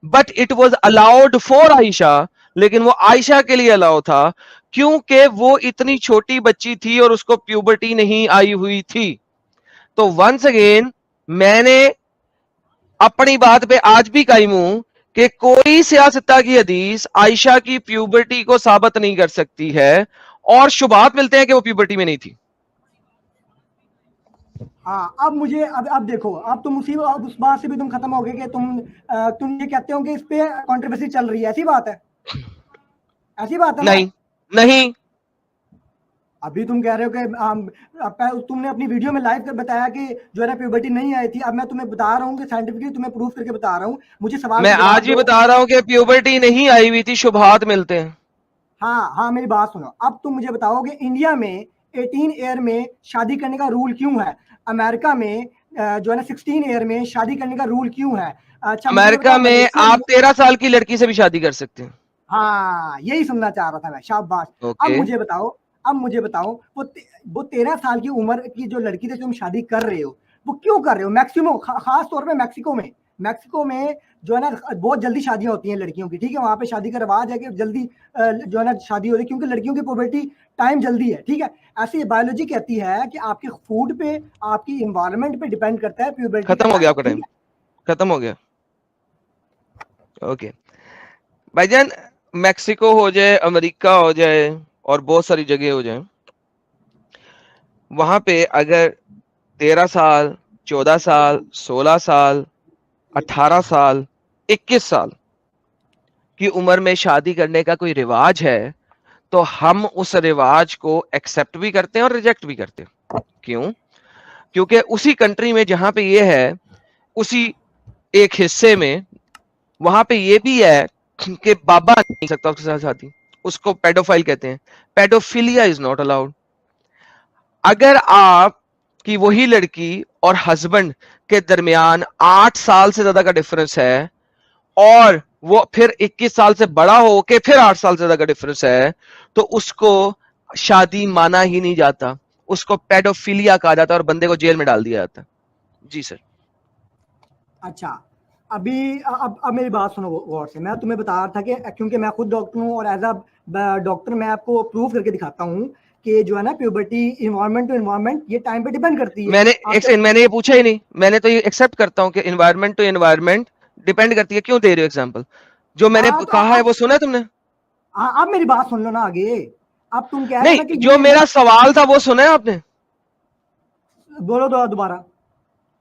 but it was allowed for Ayesha. लेकिन वो आयशा के लिए अलाउ था क्योंकि वो इतनी छोटी बच्ची थी और उसको प्यूबर्टी नहीं आई हुई थी। तो वंस अगेन मैंने अपनी बात पे आज भी कायम हूं कि कोई सियासत्ता की हदीस आयशा की प्यूबर्टी को साबित नहीं कर सकती है, और शुबात मिलते हैं कि वो प्यूबर्टी में नहीं थी। हाँ, अब देखो, अब तुम अब उस बात से भी तुम खत्म हो गए कि तुम ये कहते हो कि इस पे कंट्रोवर्सी चल रही है। ऐसी बात है? ऐसी बात है ना? नहीं, नहीं। अभी तुम कह रहे हो कि तुमने अपनी वीडियो में लाइव कर बताया कि जो है ना प्यूबर्टी नहीं आई थी। अब मैं तुम्हें बता रहा हूँ कि साइंटिफिकली तुम्हें प्रूफ करके बता रहा हूँ, मुझे सवाल मैं का जवाब आज भी दो। बता रहा हूं कि प्यूबर्टी नहीं आई हुई थी, शुबहात मिलते हैं। हाँ, मेरी बात सुनो। अब तुम मुझे बताओ कि इंडिया में 18 ईयर में शादी करने का रूल क्यों है? अमेरिका में जो है ना 16 ईयर में शादी करने का रूल क्यों है? अच्छा मुझे ये अमेरिका बता, में मलेशिया आप 13 साल की लड़की से भी शादी कर सकते हैं। हाँ, यही सुनना चाह रहा था मैं, शाबाश। अब ओके। मुझे बताओ वो 13 साल की उम्र की जो लड़की से तुम शादी कर रहे हो, वो क्यों कर रहे हो? मैक्सिमम खास तौर पे मैक्सिको में जो है ना बहुत जल्दी शादियां होती हैं लड़कियों की, ठीक है, वहां पे शादी का रिवाज है कि जल्दी जो है ना शादी होती है, क्योंकि लड़कियों की पुबर्टी टाइम जल्दी है, ठीक है। ऐसे बायोलॉजी कहती है कि आपके फूड पे, आपकी इन्वायरमेंट पे डिपेंड करता है प्यूबर्टी का खत्म हो गया टाइम, आपका ठीक टाइम, है। खत्म हो गया। ओके भाईजान, मैक्सिको हो जाए, अमेरिका हो जाए, और बहुत सारी जगह हो जाए, वहां पे अगर 13 साल, 14 साल, 16 साल, 18 साल, 21 साल की उम्र में शादी करने का कोई रिवाज है तो हम उस रिवाज को एक्सेप्ट भी करते हैं और रिजेक्ट भी करते हैं। क्यों? क्योंकि उसी कंट्री में जहां पे ये है, उसी एक हिस्से में वहां पे ये भी है कि बाबा नहीं सकता उसके साथ शादी, उसको पेडोफाइल कहते हैं। Paedophilia is not allowed. अगर आप की वही लड़की और हस्बैंड के दरमियान 8 साल से ज्यादा का डिफरेंस है और वो फिर 21 साल से बड़ा हो के फिर 8 साल से ज्यादा का डिफरेंस है, तो उसको शादी माना ही नहीं जाता, उसको पेडोफिलिया कहा जाता है और बंदे को जेल में डाल दिया जाता है। जी सर। अच्छा, अभी अब मेरी बात सुनो गौर से। मैं तुम्हें बता रहा था कि क्योंकि मैं खुद डॉक्टर हूँ और एज अ डॉक्टर मैं आपको प्रूव करके दिखाता हूँ कि जो है ना प्यूबर्टी इन्वायरमेंट टू इन्वायरमेंट ये टाइम पे डिपेंड करती है। मैंने ये पूछा ही नहीं, मैंने तो ये एक्सेप्ट करता हूँ कि इन्वायरमेंट टू इन्वायरमेंट डिपेंड करती है। क्यों दे रहे हो एग्जांपल? जो मैंने हाँ, तो कहा है वो सुना है तुमने? अब मेरी बात सुन लो ना आगे। अब तुम कह रहे हो नहीं, ना कि जो मेरा सवाल था वो सुना है आपने? बोलो दोबारा।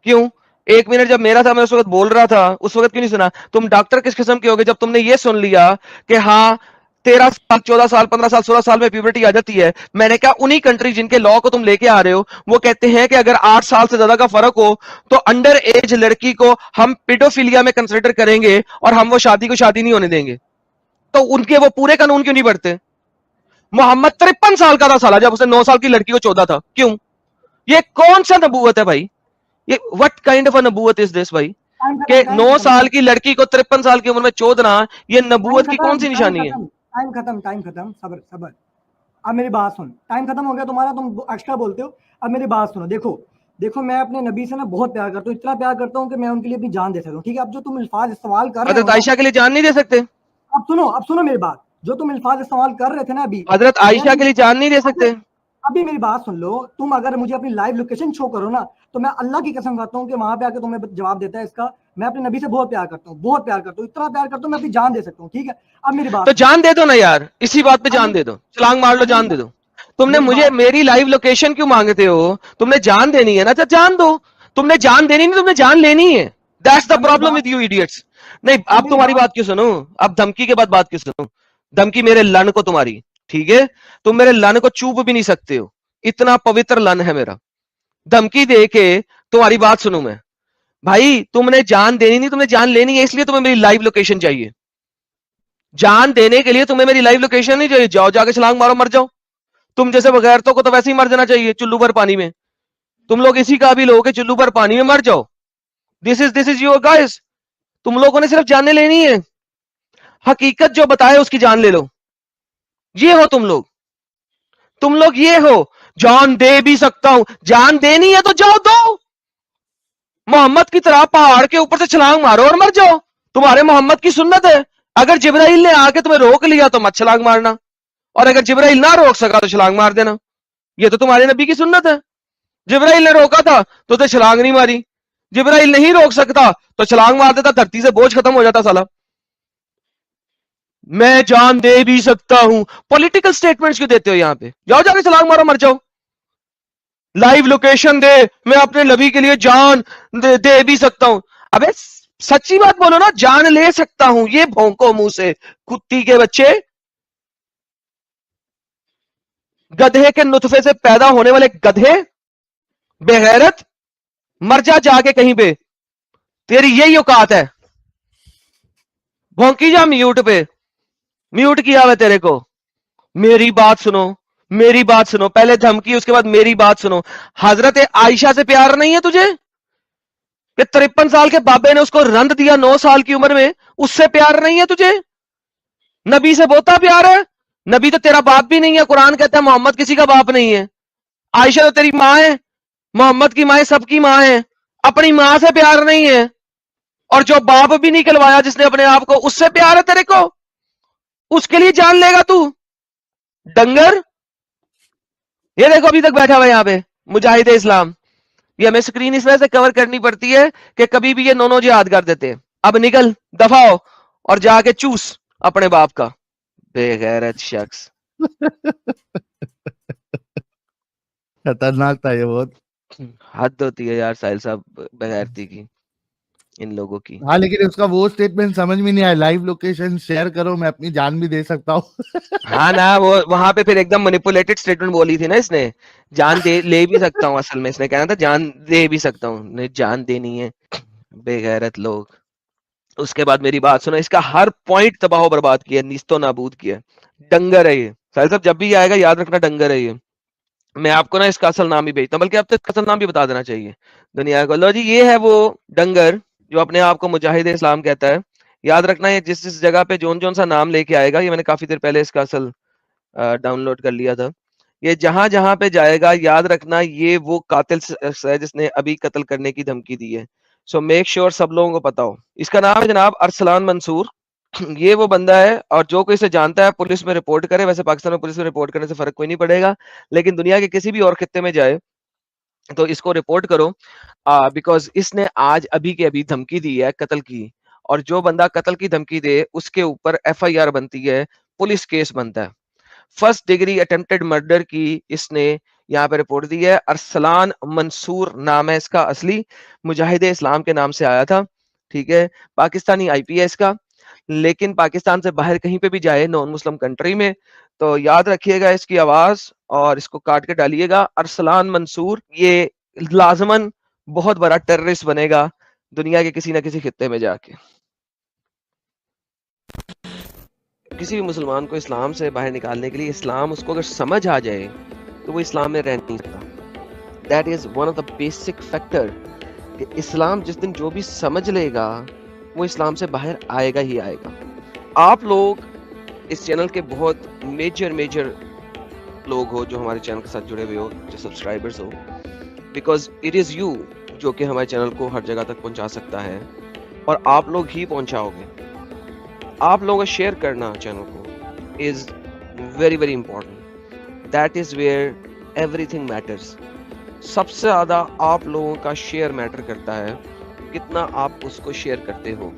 क्यों? 1 मिनट जब मेरा था मैं उस वक्त बोल रहा था, उस वक्त क्यों नहीं सुना? तुम डॉक्टर किस किस्म के होगे जब तुमने ये सुन लिया कि हाँ 13 साल 14 साल 15 साल 16 साल में प्यूबर्टी आ जाती है। मैंने कहा उन्हीं कंट्री जिनके लॉ को तुम लेके आ रहे हो वो कहते हैं कि अगर 8 साल से ज्यादा का फर्क हो तो अंडर एज लड़की को हम पेडोफिलिया में कंसिडर करेंगे और हम वो शादी को शादी नहीं होने देंगे। तो उनके वो पूरे कानून क्यों नहीं बढ़ते? मोहम्मद 53 साल का था साला जब उसने 9 साल की लड़की को 14 था। क्यों? ये कौन सा नबूवत है भाई? ये व्हाट काइंड ऑफ अ नबूवत इज दिस भाई? कि 9 साल की लड़की को 53 साल की उम्र में चोदना, ये नबूवत की कौन सी निशानी है? टाइम खत्म। सबर। अब मेरी बात सुन। टाइम खत्म हो गया तुम्हारा, तुम एक्स्ट्रा बोलते हो। अब मेरी बात सुनो। देखो मैं अपने नबी से ना बहुत प्यार करता हूँ, इतना प्यार करता हूँ कि मैं उनके लिए अपनी जान दे सकता हूँ। ठीक है, अब जो तुम अल्फाज इस्तेमाल कर रहे हो हजरत आयशा के लिए जान नहीं दे सकते? अब सुनो मेरी बात। जो तुम अल्फाज इस्तेमाल कर रहे थे ना अभी, हजरत आयशा के लिए जान नहीं दे सकते? अभी मेरी बात सुन लो। तुम अगर मुझे अपनी लाइव लोकेशन शो करो ना, तो मैं अल्लाह की कसम खाता हूँ कि वहां पे आके तुम्हें जवाब देता है इसका। मैं अपने नबी से बहुत प्यार करता हूँ, इतना प्यार करता हूँ मैं अपनी जान दे सकता हूँ। ठीक है, अब मेरी बात तो जान दे दो ना यार, इसी बात पे जान दे दो, छलांग मार लो, जान दे दो। तुमने मुझे मेरी लाइव लोकेशन क्यों मांगते हो? तुमने जान देनी है ना, तो जान दो। तुमने जान देनी नहीं, तुमने जान लेनी है। That's the problem with you idiots. नहीं, अब तुम्हारी बात क्यों सुनो? अब धमकी के बाद बात क्यों सुनो? धमकी मेरे लन को तुम्हारी, ठीक है? तुम मेरे लन को चूप भी नहीं सकते हो, इतना पवित्र लन है मेरा। धमकी दे के तुम्हारी बात सुनू मैं? भाई तुमने जान देनी नहीं, तुमने जान लेनी है, इसलिए तुम्हें मेरी लाइव लोकेशन चाहिए। जान देने के लिए तुम्हें मेरी लाइव लोकेशन नहीं चाहिए। जाओ जाके छलांग मारो, मर जाओ। तुम जैसे बगैरतों को तो वैसे ही मर जाना चाहिए, चुल्लू भर पानी में। तुम लोग इसी काबिल हो कि चुल्लू भर पानी में मर जाओ। This is your guys. तुम लोगों ने सिर्फ जाने लेनी है, हकीकत जो बताए उसकी जान ले लो। ये हो तुम लोग ये हो। जान दे भी सकता हूं, जान देनी है तो जाओ दो। मोहम्मद की तरह पहाड़ के ऊपर से छलांग मारो और मर जाओ। तुम्हारे मोहम्मद की सुन्नत है, अगर जिब्राइल ने आके तुम्हें रोक लिया तो मत छलांग मारना, और अगर जिब्राइल ना रोक सका तो छलांग मार देना। ये तो तुम्हारे नबी की सुन्नत है। जिब्राइल ने रोका था तो छलांग नहीं मारी, जिब्राइल नहीं रोक सकता तो छलांग मार देता, धरती से बोझ खत्म हो जाता साला। मैं जान दे भी सकता हूं, पॉलिटिकल स्टेटमेंट्स क्यों देते हो यहां पे? जाओ जाके छलांग मारो, मर जाओ। लाइव लोकेशन दे, मैं अपने नबी के लिए जान दे भी सकता हूं। अबे सच्ची बात बोलो ना, जान ले सकता हूं, ये भौंको मुंह से कुत्ती के बच्चे। गधे के नुतफे से पैदा होने वाले गधे, बेगैरत, मर जा जाके कहीं पे, तेरी यही औकात है। भौंकी जा म्यूट पे, म्यूट किया हुआ तेरे को। मेरी बात सुनो, पहले धमकी उसके बाद मेरी बात सुनो। हजरत आयशा से प्यार नहीं है तुझे कि 53 साल के बाबे ने उसको रंद दिया 9 साल की उम्र में, उससे प्यार नहीं है तुझे? नबी से बहुता प्यार है। नबी तो तेरा बाप भी नहीं है, कुरान कहता है मोहम्मद किसी का बाप नहीं है। आयशा तो तेरी मां है, मोहम्मद की मां सबकी मां है। अपनी मां से प्यार नहीं है, और जो बाप भी निकलवाया जिसने अपने आप को, उससे प्यार है तेरे को? उसके लिए जान लेगा तू डंगर? ये देखो अभी तक बैठा हुआ यहां पे मुजाहिद इस्लाम। ये हमें स्क्रीन इस वजह से कवर करनी पड़ती है कि कभी भी ये नोनो जिहाद कर देते हैं। अब निकल, दफाओ और जाके चूस अपने बाप का, बेगैरत शख्स। खतरनाक था ये बहुत। हद होती है यार साहिल साहब बेगैरती की, इन लोगों की। हाँ, लेकिन उसका वो स्टेटमेंट समझ में नहीं आया, लाइव लोकेशन शेयर करो, मैं अपनी जान भी दे सकता हूँ। हाँ ना, वो वहां पे फिर एकदम मैनिपुलेटेड स्टेटमेंट बोली थी ना इसने, जान दे ले भी सकता हूँ। असल में इसने कहना था जान दे भी सकता हूँ, नहीं जान देनी है। बेगैरत लोग। उसके बाद मेरी बात सुनो, इसका हर पॉइंट तबाह बर्बाद किया, निस्तो नाबूद किया। डंगर है ये साहिल साहब, जब भी आएगा याद रखना डंगर है ये। मैं आपको ना इसका असल नाम ही भेजता हूँ, बल्कि अब तो इसका असल नाम भी बता देना चाहिए दुनिया को। लो जी, ये है वो डंगर जो अपने आप को मुजाहिद इस्लाम कहता है। याद रखना, ये जिस जिस जगह पे जोन जोन सा नाम लेके आएगा, ये मैंने काफी देर पहले इसका असल डाउनलोड कर लिया था। ये जहां जहां पे जाएगा याद रखना, ये वो कातिल है जिसने अभी कत्ल करने की धमकी दी है। सो मेक श्योर सब लोगों को पता हो। इसका नाम है जनाब अरसलान मंसूर। ये वो बंदा है, और जो कोई इसे जानता है पुलिस में रिपोर्ट करे। वैसे पाकिस्तान में पुलिस में रिपोर्ट करने से फर्क कोई नहीं पड़ेगा, लेकिन दुनिया के किसी भी और खित्ते में जाए तो इसको रिपोर्ट करो, बिकॉज इसने आज अभी के अभी धमकी दी है कत्ल की। और जो बंदा कत्ल की धमकी दे उसके ऊपर FIR बनती है, पुलिस केस बनता है। फर्स्ट डिग्री अटेम्प्टेड मर्डर की इसने यहाँ पे रिपोर्ट दी है। अरसलान मंसूर नाम है इसका असली, मुजाहिदे इस्लाम के नाम से आया था, ठीक है। पाकिस्तानी IP है इसका, लेकिन पाकिस्तान से बाहर कहीं पे भी जाए नॉन मुस्लिम कंट्री में, तो याद रखिएगा इसकी आवाज और इसको काट के डालिएगा। अरसलान मंसूर ये लाजमन बहुत बड़ा टेररिस्ट बनेगा दुनिया के किसी ना किसी खित्ते में जाके। किसी भी मुसलमान को इस्लाम से बाहर निकालने के लिए, इस्लाम उसको अगर समझ आ जाए तो वो इस्लाम में रह नहीं सकता। That is one of the basic factor कि इस्लाम जिस दिन जो भी समझ लेगा वो इस्लाम से बाहर आएगा ही आएगा। आप लोग इस चैनल के बहुत मेजर लोग हो जो हमारे चैनल के साथ जुड़े हुए हो, जो सब्सक्राइबर्स हो, बिकॉज इट इज यू जो कि हमारे चैनल को हर जगह तक पहुंचा सकता है, और आप लोग ही पहुंचाओगे। आप लोगों का शेयर करना चैनल को is very important. That is where everything matters. सबसे ज्यादा आप लोगों का शेयर मैटर करता है, कितना आप उसको शेयर करते हो।